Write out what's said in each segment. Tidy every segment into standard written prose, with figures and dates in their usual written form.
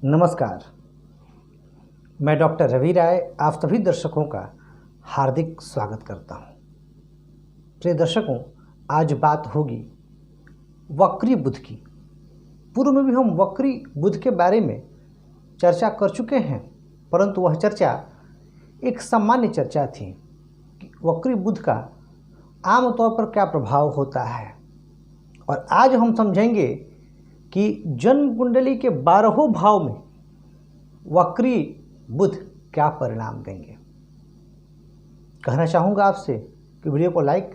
नमस्कार, मैं डॉक्टर रवि राय आप सभी दर्शकों का हार्दिक स्वागत करता हूं। प्रिय दर्शकों, आज बात होगी वक्री बुध की। पूर्व में भी हम वक्री बुध के बारे में चर्चा कर चुके हैं, परंतु वह चर्चा एक सामान्य चर्चा थी कि वक्री बुध का आमतौर पर क्या प्रभाव होता है। और आज हम समझेंगे कि जन्म कुंडली के 12 भाव में वक्री बुध क्या परिणाम देंगे। कहना चाहूँगा आपसे कि वीडियो को लाइक,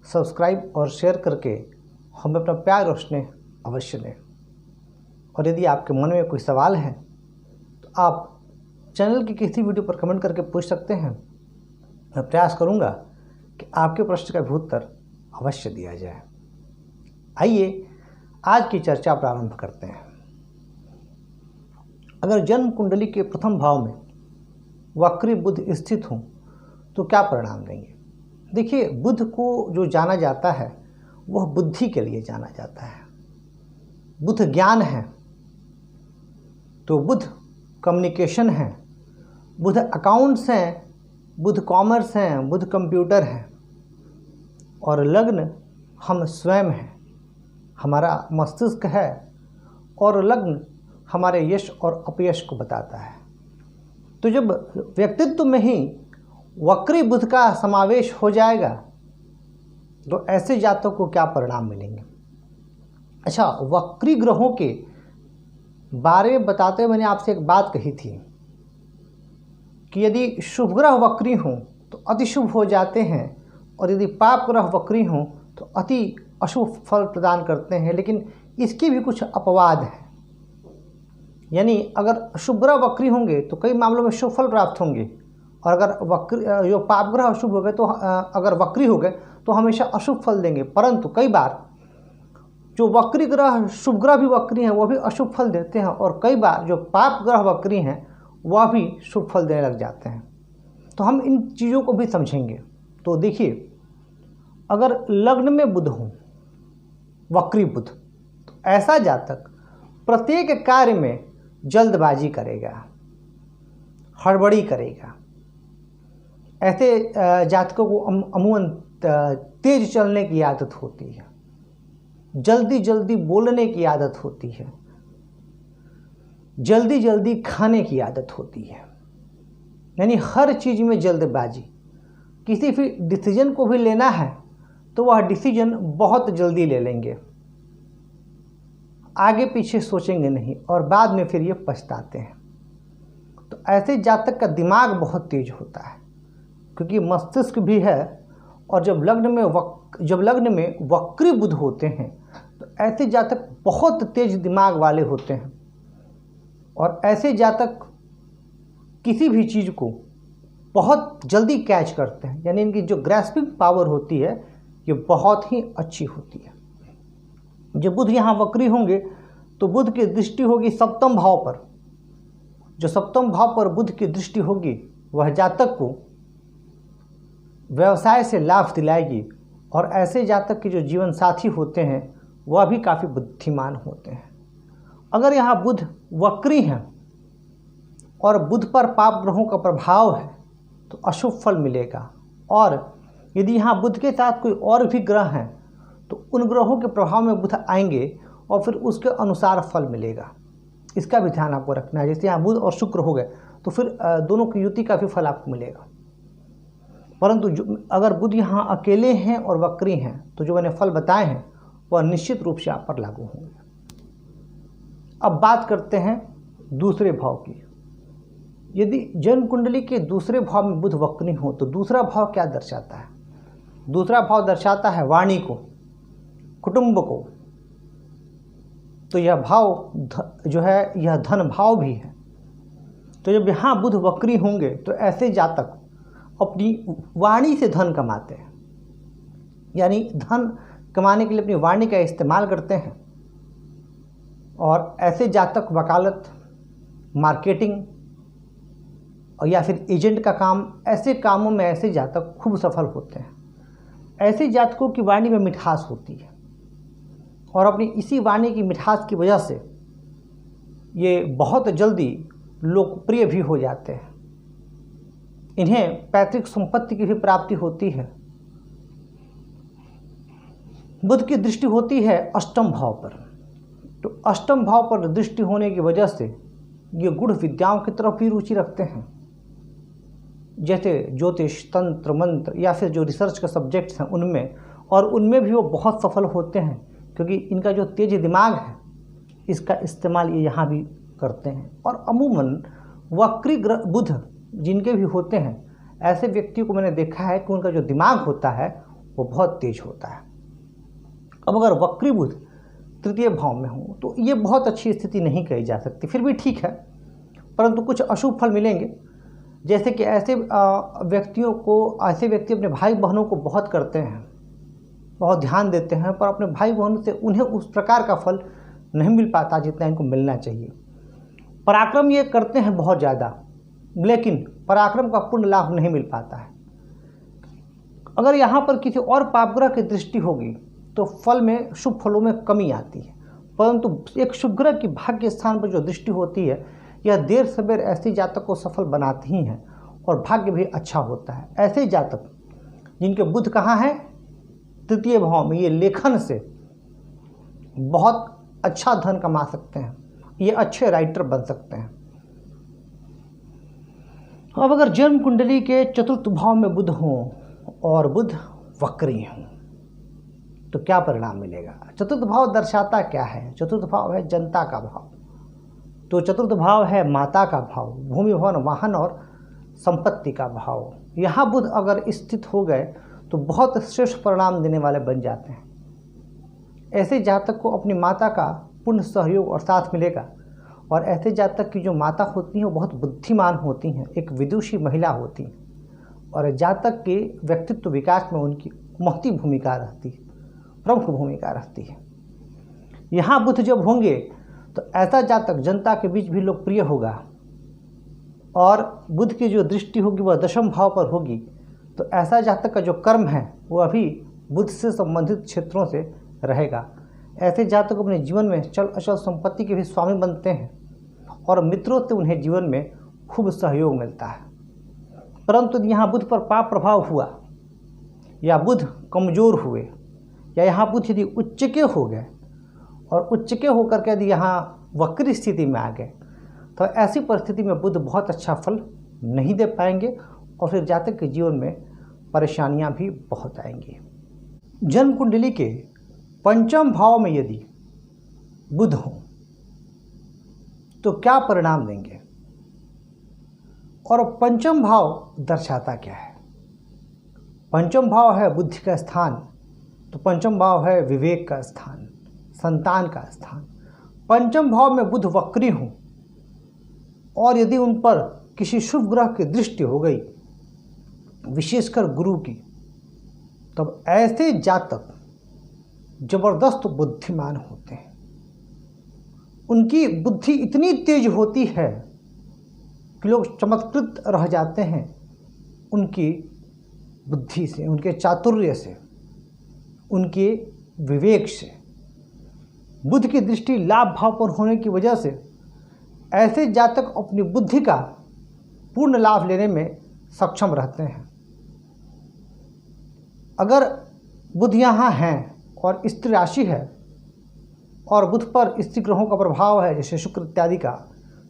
सब्सक्राइब और शेयर करके हमें अपना प्यार और स्नेह अवश्य दें। और यदि आपके मन में कोई सवाल है तो आप चैनल की किसी वीडियो पर कमेंट करके पूछ सकते हैं। मैं प्रयास करूँगा कि आपके प्रश्न का भी उत्तर अवश्य दिया जाए। आइए आज की चर्चा प्रारंभ करते हैं। अगर जन्म कुंडली के प्रथम भाव में वक्री बुध स्थित हों तो क्या परिणाम देंगे। देखिए, बुध को जो जाना जाता है वह बुद्धि के लिए जाना जाता है। बुध ज्ञान है, तो बुध कम्युनिकेशन है, बुध अकाउंट्स हैं, बुध कॉमर्स हैं, बुध कंप्यूटर हैं। और लग्न हम स्वयं हैं, हमारा मस्तिष्क है। और लग्न हमारे यश और अपयश को बताता है। तो जब व्यक्तित्व में ही वक्री बुध का समावेश हो जाएगा तो ऐसे जातकों को क्या परिणाम मिलेंगे। अच्छा, वक्री ग्रहों के बारे में बताते हुए मैंने आपसे एक बात कही थी कि यदि शुभ ग्रह वक्री हों तो अति शुभ हो जाते हैं, और यदि पाप ग्रह वक्री हों तो अति अशुभ फल प्रदान करते हैं। लेकिन इसके भी कुछ अपवाद हैं। यानी अगर शुभ ग्रह वक्री होंगे तो कई मामलों में शुभ फल प्राप्त होंगे, और अगर जो पाप ग्रह अशुभ हो गए तो अगर वक्री हो गए तो हमेशा अशुभ फल देंगे। परंतु कई बार जो वक्री ग्रह शुभ ग्रह भी वक्री हैं वह भी अशुभ फल देते हैं, और कई बार जो पाप ग्रह वक्री हैं वह भी शुभ फल देने लग जाते हैं। तो हम इन चीज़ों को भी समझेंगे। तो देखिए, अगर लग्न में बुध हो, वक्री बुध, तो ऐसा जातक प्रत्येक कार्य में जल्दबाजी करेगा, हड़बड़ी करेगा। ऐसे जातकों को अमूमन तेज चलने की आदत होती है, जल्दी जल्दी बोलने की आदत होती है, जल्दी जल्दी खाने की आदत होती है। यानी हर चीज़ में जल्दबाजी। किसी भी डिसीजन को भी लेना है तो वह डिसीजन बहुत जल्दी ले लेंगे, आगे पीछे सोचेंगे नहीं, और बाद में फिर ये पछताते हैं। तो ऐसे जातक का दिमाग बहुत तेज होता है, क्योंकि मस्तिष्क भी है। और जब लग्न में वक्री बुध होते हैं तो ऐसे जातक बहुत तेज दिमाग वाले होते हैं, और ऐसे जातक किसी भी चीज़ को बहुत जल्दी कैच करते हैं। यानी इनकी जो ग्रैस्पिंग पावर होती है ये बहुत ही अच्छी होती है। जब बुध यहाँ वक्री होंगे तो बुध की दृष्टि होगी सप्तम भाव पर। जो सप्तम भाव पर बुध की दृष्टि होगी वह जातक को व्यवसाय से लाभ दिलाएगी, और ऐसे जातक के जो जीवन साथी होते हैं वह भी काफ़ी बुद्धिमान होते हैं। अगर यहाँ बुध वक्री हैं और बुध पर पाप ग्रहों का प्रभाव है तो अशुभ फल मिलेगा। और यदि यहाँ बुध के साथ कोई और भी ग्रह हैं तो उन ग्रहों के प्रभाव में बुध आएंगे और फिर उसके अनुसार फल मिलेगा। इसका भी ध्यान आपको रखना है। जैसे यहाँ बुध और शुक्र हो गए तो फिर दोनों की युति का भी फल आपको मिलेगा। परंतु अगर बुध यहाँ अकेले हैं और वक्री हैं तो जो मैंने फल बताए हैं वह निश्चित रूप से आप पर लागू होंगे। अब बात करते हैं दूसरे भाव की। यदि जन्म कुंडली के दूसरे भाव में बुध वक्री हो तो दूसरा भाव क्या दर्शाता है। दूसरा भाव दर्शाता है वाणी को, कुटुंब को। तो यह भाव जो है यह धन भाव भी है। तो जब यहाँ बुध वक्री होंगे तो ऐसे जातक अपनी वाणी से धन कमाते हैं। यानी धन कमाने के लिए अपनी वाणी का इस्तेमाल करते हैं। और ऐसे जातक वकालत, मार्केटिंग और या फिर एजेंट का काम, ऐसे कामों में ऐसे जातक खूब सफल होते हैं। ऐसे जातकों की वाणी में मिठास होती है, और अपनी इसी वाणी की मिठास की वजह से ये बहुत जल्दी लोकप्रिय भी हो जाते हैं। इन्हें पैतृक संपत्ति की भी प्राप्ति होती है। बुध की दृष्टि होती है अष्टम भाव पर, तो अष्टम भाव पर दृष्टि होने की वजह से ये गूढ़ विद्याओं की तरफ भी रुचि रखते हैं, जैसे ज्योतिष, तंत्र, मंत्र या फिर जो रिसर्च के सब्जेक्ट्स हैं उनमें, और उनमें भी वो बहुत सफल होते हैं क्योंकि इनका जो तेज दिमाग है इसका इस्तेमाल ये यहाँ भी करते हैं। और अमूमन वक्री ग्रह बुध जिनके भी होते हैं, ऐसे व्यक्तियों को मैंने देखा है कि उनका जो दिमाग होता है वो बहुत तेज होता है। अब अगर वक्री बुध तृतीय भाव में हो तो ये बहुत अच्छी स्थिति नहीं कही जा सकती, फिर भी ठीक है, परंतु कुछ अशुभ फल मिलेंगे। जैसे कि ऐसे व्यक्ति अपने भाई बहनों को बहुत करते हैं, बहुत ध्यान देते हैं, पर अपने भाई बहनों से उन्हें उस प्रकार का फल नहीं मिल पाता जितना इनको मिलना चाहिए। पराक्रम ये करते हैं बहुत ज़्यादा, लेकिन पराक्रम का पूर्ण लाभ नहीं मिल पाता है। अगर यहाँ पर किसी और पापग्रह की दृष्टि होगी तो फल में, शुभ फलों में कमी आती है, परंतु एक शुभ ग्रह की भाग्य स्थान पर जो दृष्टि होती है यह देर सवेर ऐसे जातक को सफल बनाती ही है और भाग्य भी अच्छा होता है। ऐसे जातक जिनके बुध कहाँ है, तृतीय भाव में, ये लेखन से बहुत अच्छा धन कमा सकते हैं, ये अच्छे राइटर बन सकते हैं। अब अगर जन्म कुंडली के चतुर्थ भाव में बुध हों और बुध वक्री हों तो क्या परिणाम मिलेगा? चतुर्थ भाव दर्शाता क्या है? चतुर्थ भाव है जनता का भाव, तो चतुर्थ भाव है माता का भाव, भूमि भवन वाहन और संपत्ति का भाव। यहाँ बुध अगर स्थित हो गए तो बहुत श्रेष्ठ परिणाम देने वाले बन जाते हैं। ऐसे जातक को अपनी माता का पूर्ण सहयोग और साथ मिलेगा, और ऐसे जातक की जो माता होती हैं वो बहुत बुद्धिमान होती हैं, एक विदुषी महिला होती हैं, और जातक के व्यक्तित्व विकास में उनकी महती भूमिका रहती है, प्रमुख भूमिका रहती है। यहाँ बुध जब होंगे तो ऐसा जातक जनता के बीच भी लोकप्रिय होगा, और बुध की जो दृष्टि होगी वह दशम भाव पर होगी, तो ऐसा जातक का जो कर्म है वो अभी बुध से संबंधित क्षेत्रों से रहेगा। ऐसे जातक अपने जीवन में चल अचल संपत्ति के भी स्वामी बनते हैं, और मित्रों से उन्हें जीवन में खूब सहयोग मिलता है। परंतु यहाँ बुध पर पाप प्रभाव हुआ, या बुध कमज़ोर हुए, या यहाँ बुध यदि उच्च के हो गए और उच्च के होकर के यदि यहाँ वक्री स्थिति में आ गए, तो ऐसी परिस्थिति में बुध बहुत अच्छा फल नहीं दे पाएंगे, और फिर जातक के जीवन में परेशानियाँ भी बहुत आएंगी। जन्म कुंडली के पंचम भाव में यदि बुध हो तो क्या परिणाम देंगे, और पंचम भाव दर्शाता क्या है? पंचम भाव है बुद्धि का स्थान, तो पंचम भाव है विवेक का स्थान, संतान का स्थान। पंचम भाव में बुध वक्री हों और यदि उन पर किसी शुभ ग्रह की दृष्टि हो गई, विशेषकर गुरु की, तब ऐसे जातक जबरदस्त बुद्धिमान होते हैं। उनकी बुद्धि इतनी तेज होती है कि लोग चमत्कृत रह जाते हैं उनकी बुद्धि से, उनके चातुर्य से, उनके विवेक से। बुध की दृष्टि लाभ भाव पर होने की वजह से ऐसे जातक अपनी बुद्धि का पूर्ण लाभ लेने में सक्षम रहते हैं। अगर बुध यहाँ हैं और स्त्री राशि है और बुध पर स्त्री ग्रहों का प्रभाव है जैसे शुक्र इत्यादि का,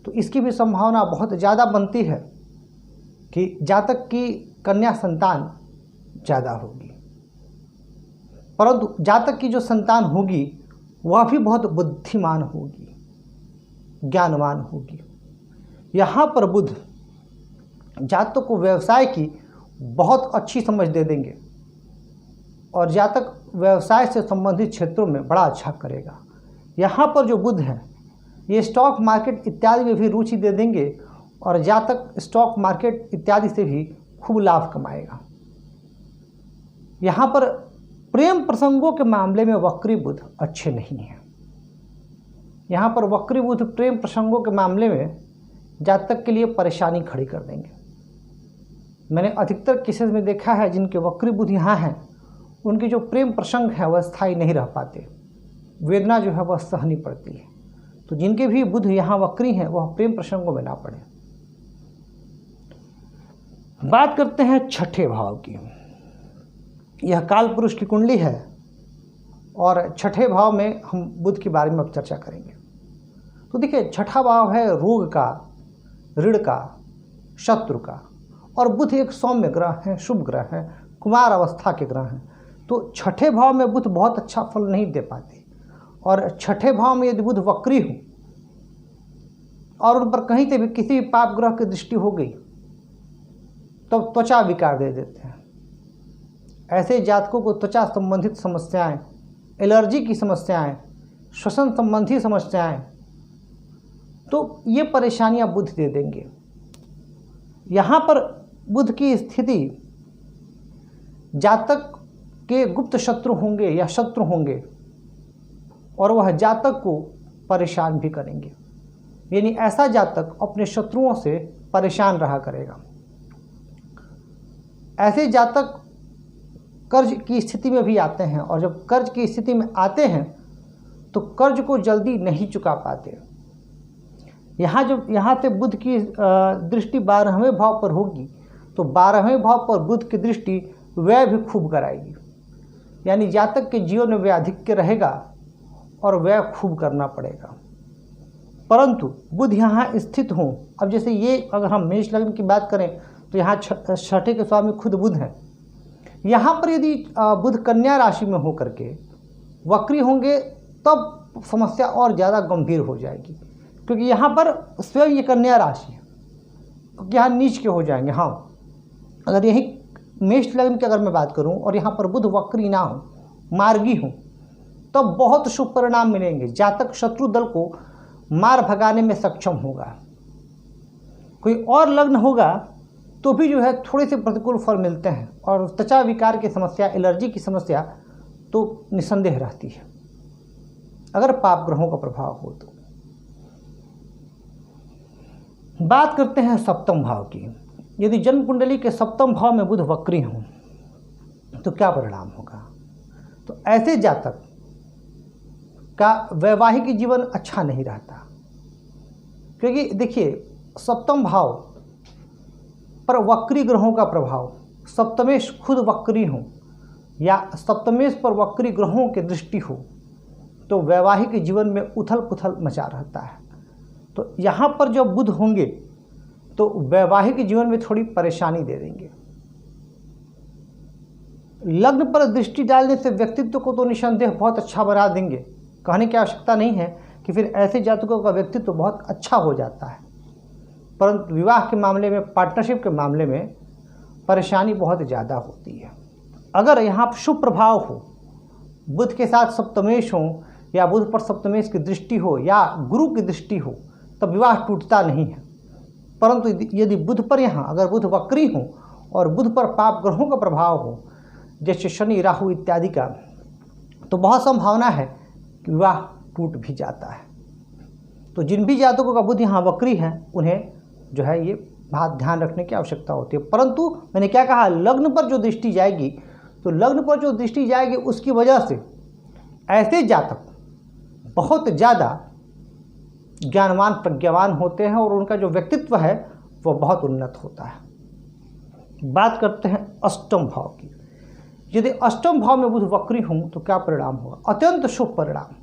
तो इसकी भी संभावना बहुत ज़्यादा बनती है कि जातक की कन्या संतान ज़्यादा होगी। परंतु जातक की जो संतान होगी वह भी बहुत बुद्धिमान होगी, ज्ञानवान होगी। यहाँ पर बुध जातक को व्यवसाय की बहुत अच्छी समझ दे देंगे और जातक व्यवसाय से संबंधित क्षेत्रों में बड़ा अच्छा करेगा। यहाँ पर जो बुध है ये स्टॉक मार्केट इत्यादि में भी रुचि दे देंगे और जातक स्टॉक मार्केट इत्यादि से भी खूब लाभ कमाएगा। यहाँ पर प्रेम प्रसंगों के मामले में वक्री बुध अच्छे नहीं हैं। यहाँ पर वक्री बुध प्रेम प्रसंगों के मामले में जातक के लिए परेशानी खड़ी कर देंगे। मैंने अधिकतर केसेस में देखा है जिनके वक्री बुध यहाँ हैं, उनके जो प्रेम प्रसंग है वह स्थायी नहीं रह पाते, वेदना जो है वह सहनी पड़ती है। तो जिनके भी बुध यहाँ वक्री हैं वह प्रेम प्रसंगों में ना पड़े। बात करते हैं छठे भाव की। यह काल पुरुष की कुंडली है और छठे भाव में हम बुध के बारे में अब चर्चा करेंगे। तो देखिए, छठा भाव है रोग का, ऋण का, शत्रु का, और बुध एक सौम्य ग्रह है, शुभ ग्रह है, कुमार अवस्था के ग्रह हैं। तो छठे भाव में बुध बहुत अच्छा फल नहीं दे पाते, और छठे भाव में यदि बुध वक्री हो और उन पर कहीं से भी किसी भी पाप ग्रह की दृष्टि हो गई तो त्वचा विकार दे देते हैं। ऐसे जातकों को त्वचा संबंधित समस्याएं, एलर्जी की समस्याएं, श्वसन संबंधी समस्याएं, तो ये परेशानियां बुध दे देंगे। यहाँ पर बुध की स्थिति जातक के गुप्त शत्रु होंगे या शत्रु होंगे और वह जातक को परेशान भी करेंगे। यानी ऐसा जातक अपने शत्रुओं से परेशान रहा करेगा। ऐसे जातक कर्ज की स्थिति में भी आते हैं, और जब कर्ज की स्थिति में आते हैं तो कर्ज को जल्दी नहीं चुका पाते। यहाँ से बुध की दृष्टि 12वें भाव पर होगी तो 12वें भाव पर बुध की दृष्टि व्यय भी खूब कराएगी। यानी जातक के जीवन में व्ययाधिक्य रहेगा और व्यय खूब करना पड़ेगा। परंतु बुध यहाँ स्थित हों, अब जैसे ये अगर हम मेष लग्न की बात करें तो यहाँ छठे के स्वामी खुद बुध हैं। यहाँ पर यदि बुध कन्या राशि में होकर के वक्री होंगे तब समस्या और ज़्यादा गंभीर हो जाएगी, क्योंकि यहाँ पर स्वयं ये कन्या राशि है, क्योंकि यहाँ नीच के हो जाएंगे। हाँ, अगर यही मेष लग्न की अगर मैं बात करूँ और यहाँ पर बुध वक्री ना हो, मार्गी हो, तब तो बहुत शुभ परिणाम मिलेंगे। जातक शत्रु दल को मार भगाने में सक्षम होगा। कोई और लग्न होगा तो भी जो है थोड़े से प्रतिकूल फल मिलते हैं, और त्वचा विकार की समस्या, एलर्जी की समस्या तो निसंदेह रहती है अगर पाप ग्रहों का प्रभाव हो तो। बात करते हैं सप्तम भाव की। यदि जन्म कुंडली के सप्तम भाव में बुध वक्री हों तो क्या परिणाम होगा? तो ऐसे जातक का वैवाहिक जीवन अच्छा नहीं रहता, क्योंकि देखिए सप्तम भाव पर वक्री ग्रहों का प्रभाव, सप्तमेश खुद वक्री हो या सप्तमेश पर वक्री ग्रहों की दृष्टि हो तो वैवाहिक जीवन में उथल पुथल मचा रहता है। तो यहाँ पर जब बुध होंगे तो वैवाहिक जीवन में थोड़ी परेशानी दे देंगे। लग्न पर दृष्टि डालने से व्यक्तित्व को तो निसंदेह बहुत अच्छा बना देंगे, कहने की आवश्यकता नहीं है कि फिर ऐसे जातकों का व्यक्तित्व बहुत अच्छा हो जाता है, परंतु विवाह के मामले में, पार्टनरशिप के मामले में परेशानी बहुत ज़्यादा होती है। अगर यहाँ शुभ प्रभाव हो, बुध के साथ सप्तमेश हो या बुध पर सप्तमेश की दृष्टि हो या गुरु की दृष्टि हो, तब विवाह टूटता नहीं है। परंतु यदि बुध पर यहाँ अगर बुध वक्री हो और बुध पर पाप ग्रहों का प्रभाव हो, जैसे शनि, राहु इत्यादि का, तो बहुत संभावना है कि विवाह टूट भी जाता है। तो जिन भी जातकों का बुध यहाँ वक्री है उन्हें जो है ये बात ध्यान रखने की आवश्यकता होती है। परंतु मैंने क्या कहा, लग्न पर जो दृष्टि जाएगी, तो लग्न पर जो दृष्टि जाएगी उसकी वजह से ऐसे जातक बहुत ज़्यादा ज्ञानवान, प्रज्ञावान होते हैं और उनका जो व्यक्तित्व है वह बहुत उन्नत होता है। बात करते हैं अष्टम भाव की। यदि अष्टम भाव में बुध वक्री हों तो क्या परिणाम होगा? अत्यंत शुभ परिणाम।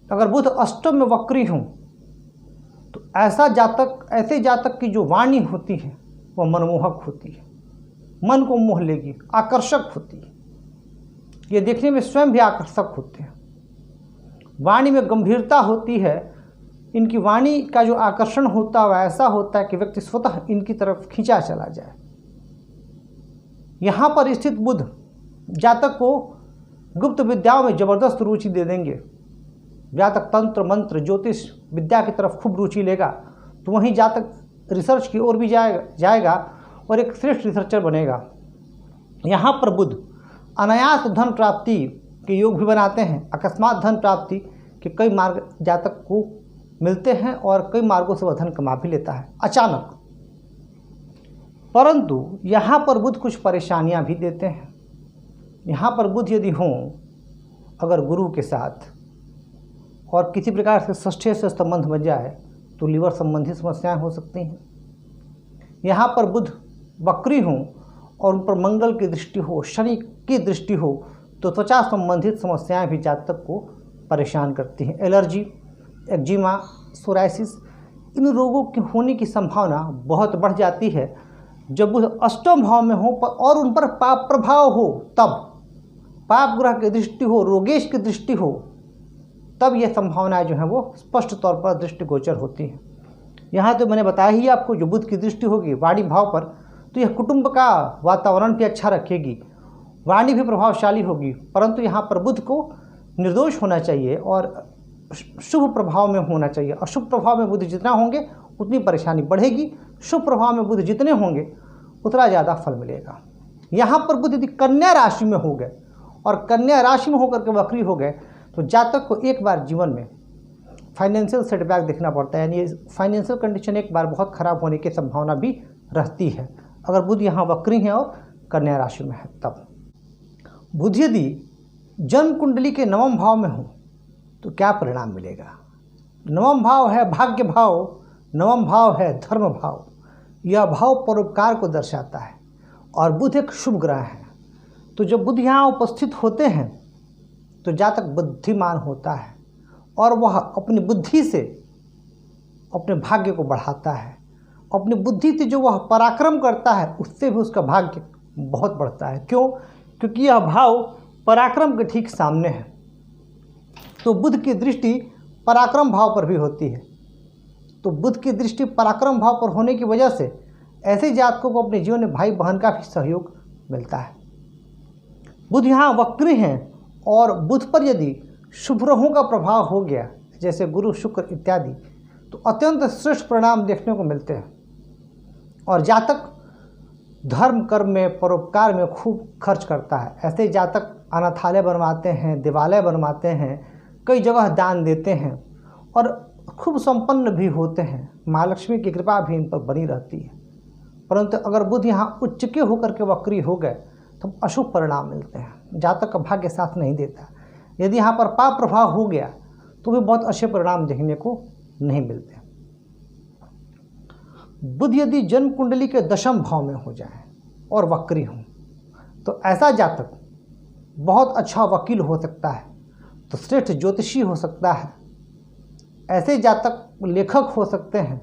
अगर बुध अष्टम में वक्री हों तो ऐसे जातक की जो वाणी होती है वह मनमोहक होती है, मन को मोह लेगी, आकर्षक होती है। ये देखने में स्वयं भी आकर्षक होते हैं। वाणी में गंभीरता होती है। इनकी वाणी का जो आकर्षण होता है वह ऐसा होता है कि व्यक्ति स्वतः इनकी तरफ खींचा चला जाए। यहाँ पर स्थित बुध जातक को गुप्त विद्याओं में जबरदस्त रुचि दे देंगे। जातक तंत्र, मंत्र, ज्योतिष विद्या की तरफ खूब रुचि लेगा तो वहीं जातक रिसर्च की ओर भी जाएगा और एक श्रेष्ठ रिसर्चर बनेगा। यहाँ पर बुध अनायास धन प्राप्ति के योग भी बनाते हैं। अकस्मात धन प्राप्ति के कई मार्ग जातक को मिलते हैं और कई मार्गों से वह धन कमा भी लेता है अचानक। परंतु यहाँ पर बुध कुछ परेशानियाँ भी देते हैं। यहाँ पर बुध यदि हों अगर गुरु के साथ और किसी प्रकार से षष्ठे से संबंध बन जाए तो लीवर संबंधी समस्याएं हो सकती हैं। यहाँ पर बुध वक्री हों और उन पर मंगल की दृष्टि हो, शनि की दृष्टि हो, तो त्वचा संबंधित समस्याएं भी जातक को परेशान करती हैं। एलर्जी, एक्जिमा, सोराइसिस, इन रोगों के होने की संभावना बहुत बढ़ जाती है जब बुध अष्टम भाव में हो और उन पर पाप प्रभाव हो, तब पाप ग्रह की दृष्टि हो, रोगेश की दृष्टि हो, तब यह संभावनाएं जो हैं वो स्पष्ट तौर पर दृष्टिगोचर होती हैं। यहाँ तो मैंने बताया ही आपको, जो बुध की दृष्टि होगी वाणी भाव पर, तो यह कुटुंब का वातावरण भी अच्छा रखेगी, वाणी भी प्रभावशाली होगी, परंतु यहाँ पर बुध को निर्दोष होना चाहिए और शुभ प्रभाव में होना चाहिए। अशुभ प्रभाव में बुध जितना होंगे उतनी परेशानी बढ़ेगी, शुभ प्रभाव में बुध जितने होंगे उतना ज़्यादा फल मिलेगा। यहाँ पर बुध यदि कन्या राशि में हो गए और कन्या राशि में होकर के वक्री हो गए तो जातक को एक बार जीवन में फाइनेंशियल सेटबैक देखना पड़ता है, यानी फाइनेंशियल कंडीशन एक बार बहुत खराब होने की संभावना भी रहती है अगर बुध यहाँ वक्री है और कन्या राशि में है। तब बुध यदि जन्म कुंडली के नवम भाव में हो तो क्या परिणाम मिलेगा? नवम भाव है भाग्य भाव, नवम भाव है धर्म भाव। यह भाव परोपकार को दर्शाता है और बुध एक शुभ ग्रह है। तो जब बुध यहाँ उपस्थित होते हैं तो जातक बुद्धिमान होता है और वह अपनी बुद्धि से अपने भाग्य को बढ़ाता है। अपनी बुद्धि से जो वह पराक्रम करता है उससे भी उसका भाग्य बहुत बढ़ता है। क्यों? क्योंकि यह भाव पराक्रम के ठीक सामने है। तो बुध की दृष्टि पराक्रम भाव पर भी होती है। तो बुध की दृष्टि पराक्रम भाव पर होने की वजह से ऐसे जातकों को अपने जीवन में भाई बहन का भी सहयोग मिलता है। बुध यहाँ वक्री हैं और बुध पर यदि शुभ ग्रहों का प्रभाव हो गया, जैसे गुरु, शुक्र इत्यादि, तो अत्यंत श्रेष्ठ परिणाम देखने को मिलते हैं और जातक धर्म कर्म में, परोपकार में खूब खर्च करता है। ऐसे जातक अनाथालय बनवाते हैं, देवालय बनवाते हैं, कई जगह दान देते हैं और खूब संपन्न भी होते हैं। माँ लक्ष्मी की कृपा भी इन पर बनी रहती है। परंतु अगर बुध यहाँ उच्च के होकर के वक्री हो गए तो अशुभ परिणाम मिलते हैं, जातक का भाग्य साथ नहीं देता। यदि यहाँ पर पाप प्रभाव हो गया तो भी बहुत अच्छे परिणाम देखने को नहीं मिलते। बुध यदि जन्म कुंडली के दशम भाव में हो जाए और वक्री हों तो ऐसा जातक बहुत अच्छा वकील हो सकता है, तो श्रेष्ठ ज्योतिषी हो सकता है। ऐसे जातक लेखक हो सकते हैं,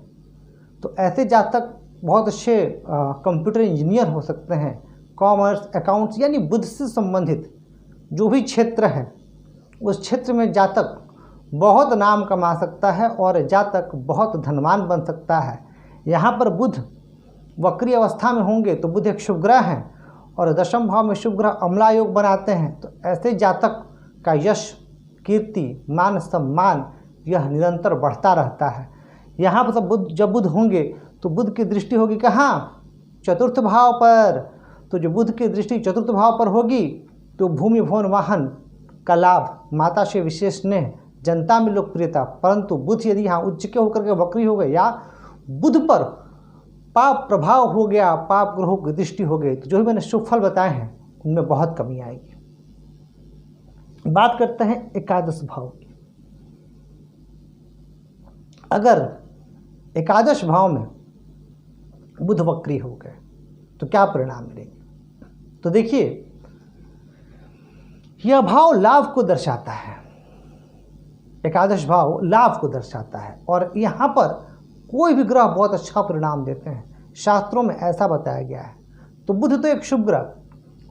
तो ऐसे जातक बहुत अच्छे कंप्यूटर इंजीनियर हो सकते हैं। कॉमर्स, अकाउंट्स, यानी बुध से संबंधित जो भी क्षेत्र है उस क्षेत्र में जातक बहुत नाम कमा सकता है और जातक बहुत धनवान बन सकता है। यहाँ पर बुध वक्री अवस्था में होंगे तो बुध एक शुभ ग्रह हैं और दशम भाव में शुभ ग्रह अम्ला योग बनाते हैं, तो ऐसे जातक का यश, कीर्ति, मान सम्मान यह निरंतर बढ़ता रहता है। यहाँ पर बुध जब बुध होंगे तो बुध की दृष्टि होगी कहाँ? चतुर्थ भाव पर। तो जो बुध की दृष्टि चतुर्थ भाव पर होगी तो भूमि, भवन, वाहन का लाभ, माता से विशेष स्नेह, जनता में लोकप्रियता। परंतु बुध यदि यहाँ उच्च के होकर के वक्री हो गए या बुध पर पाप प्रभाव हो गया, पाप ग्रहों की दृष्टि हो गई, तो जो भी मैंने शुभ फल बताए हैं उनमें बहुत कमी आएगी। बात करते हैं एकादश भाव की। अगर एकादश भाव में बुध वक्री हो गए तो क्या परिणाम मिलेंगे? तो देखिए, यह भाव लाभ को दर्शाता है। एकादश भाव लाभ को दर्शाता है और यहाँ पर कोई भी ग्रह बहुत अच्छा परिणाम देते हैं, शास्त्रों में ऐसा बताया गया है। तो बुध तो एक शुभ ग्रह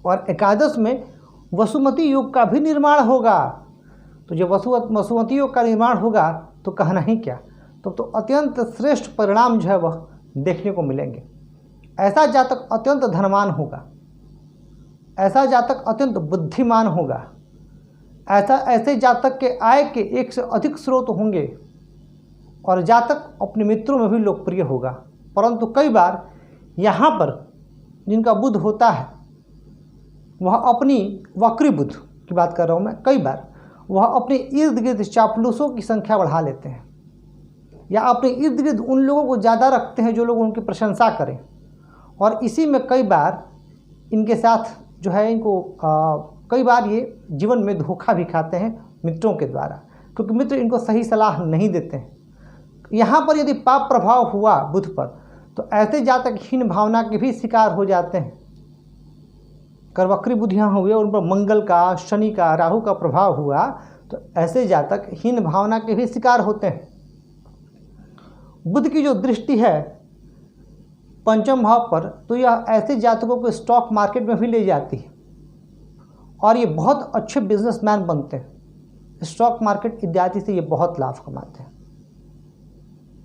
और एकादश में वसुमती योग का भी निर्माण होगा। तो जब वसुमती योग का निर्माण होगा तो कहना ही क्या, तो अत्यंत श्रेष्ठ परिणाम जो है वह देखने को मिलेंगे। ऐसा जातक अत्यंत धनवान होगा, ऐसा जातक अत्यंत बुद्धिमान होगा, ऐसे जातक के आय के एक से अधिक स्रोत होंगे और जातक अपने मित्रों में भी लोकप्रिय होगा। परंतु कई बार यहाँ पर जिनका बुध होता है वह अपनी वक्री बुध की बात कर रहा हूँ मैं, कई बार वह अपने इर्द गिर्द चापलूसों की संख्या बढ़ा लेते हैं या अपने इर्द गिर्द उन लोगों को ज़्यादा रखते हैं जो लोग उनकी प्रशंसा करें, और इसी में कई बार इनके साथ जो है इनको कई बार ये जीवन में धोखा भी खाते हैं मित्रों के द्वारा। क्योंकि मित्र इनको सही सलाह नहीं देते हैं। यहाँ पर यदि पाप प्रभाव हुआ बुध पर तो ऐसे जातक हीन भावना के भी शिकार हो जाते हैं। अगर वक्री बुध यहाँ हुए और उन पर मंगल का, शनि का, राहु का प्रभाव हुआ तो ऐसे जातक हीन भावना के भी शिकार होते हैं। बुध की जो दृष्टि है पंचम भाव पर तो यह ऐसे जातकों को स्टॉक मार्केट में भी ले जाती है और ये बहुत अच्छे बिजनेसमैन बनते हैं। स्टॉक मार्केट इत्यादि से ये बहुत लाभ कमाते हैं।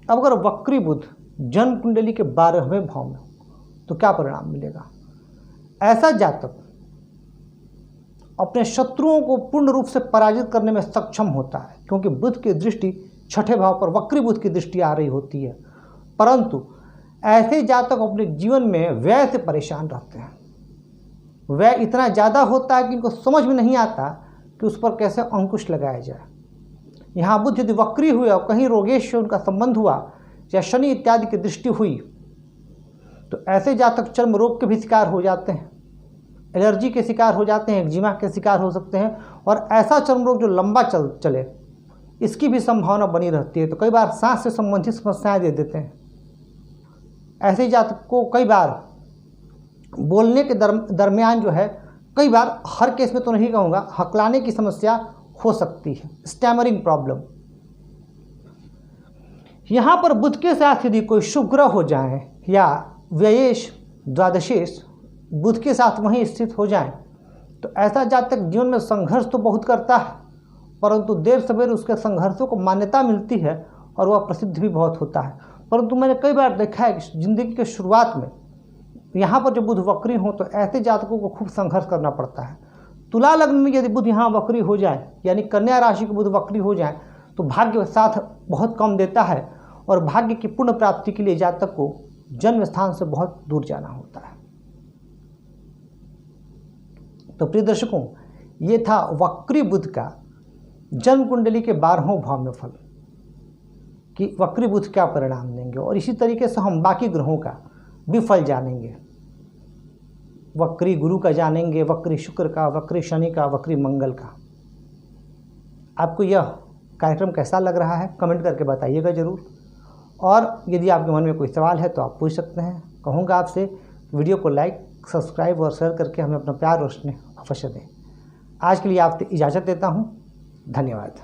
अब अगर वक्री बुध जन्म कुंडली के 12वें भाव में तो क्या परिणाम मिलेगा? ऐसा जातक अपने शत्रुओं को पूर्ण रूप से पराजित करने में सक्षम होता है, क्योंकि बुध की दृष्टि छठे भाव पर वक्री बुध की दृष्टि आ रही होती है। परंतु ऐसे जातक अपने जीवन में व्यय से परेशान रहते हैं। व्यय इतना ज़्यादा होता है कि इनको समझ में नहीं आता कि उस पर कैसे अंकुश लगाया जाए। यहाँ बुध यदि वक्री हुए और कहीं रोगेश से उनका संबंध हुआ या शनि इत्यादि की दृष्टि हुई तो ऐसे जातक चर्म रोग के भी शिकार हो जाते हैं, एलर्जी के शिकार हो जाते हैं, एक्जिमा के शिकार हो सकते हैं और ऐसा चर्म रोग जो लंबा चले इसकी भी संभावना बनी रहती है। तो कई बार सांस से संबंधित समस्याएं दे देते हैं। ऐसे जातक को कई बार बोलने के दरमियान जो है, कई बार हर केस में तो नहीं कहूँगा, हकलाने की समस्या हो सकती है, स्टैमरिंग प्रॉब्लम। यहाँ पर बुध के साथ यदि कोई शुभ ग्रह हो जाए या व्ययेश द्वादशेश बुध के साथ वहीं स्थित हो जाए तो ऐसा जातक जीवन में संघर्ष तो बहुत करता है, परंतु देर सवेर उसके संघर्षों को मान्यता मिलती है और वह प्रसिद्ध भी बहुत होता है। परंतु मैंने कई बार देखा है कि जिंदगी के शुरुआत में यहाँ पर जब बुध वक्री हो तो ऐसे जातकों को खूब संघर्ष करना पड़ता है। तुला लग्न में यदि बुध यहाँ वक्री हो जाए यानी कन्या राशि के बुध वक्री हो जाए तो भाग्य साथ बहुत कम देता है और भाग्य की पूर्ण प्राप्ति के लिए जातक को जन्म स्थान से बहुत दूर जाना होता है। तो प्रिय दर्शकों, ये था वक्री बुध का जन्म कुंडली के 12वें भाव में फल कि वक्री बुध क्या परिणाम देंगे, और इसी तरीके से हम बाकी ग्रहों का भी फल जानेंगे। वक्री गुरु का जानेंगे, वक्री शुक्र का, वक्री शनि का, वक्री मंगल का। आपको यह कार्यक्रम कैसा लग रहा है कमेंट करके बताइएगा ज़रूर। और यदि आपके मन में कोई सवाल है तो आप पूछ सकते हैं। कहूँगा आपसे वीडियो को लाइक, सब्सक्राइब और शेयर करके हमें अपना प्यार और स्नेह अवश्य दें। आज के लिए आपसे इजाज़त देता हूँ। धन्यवाद।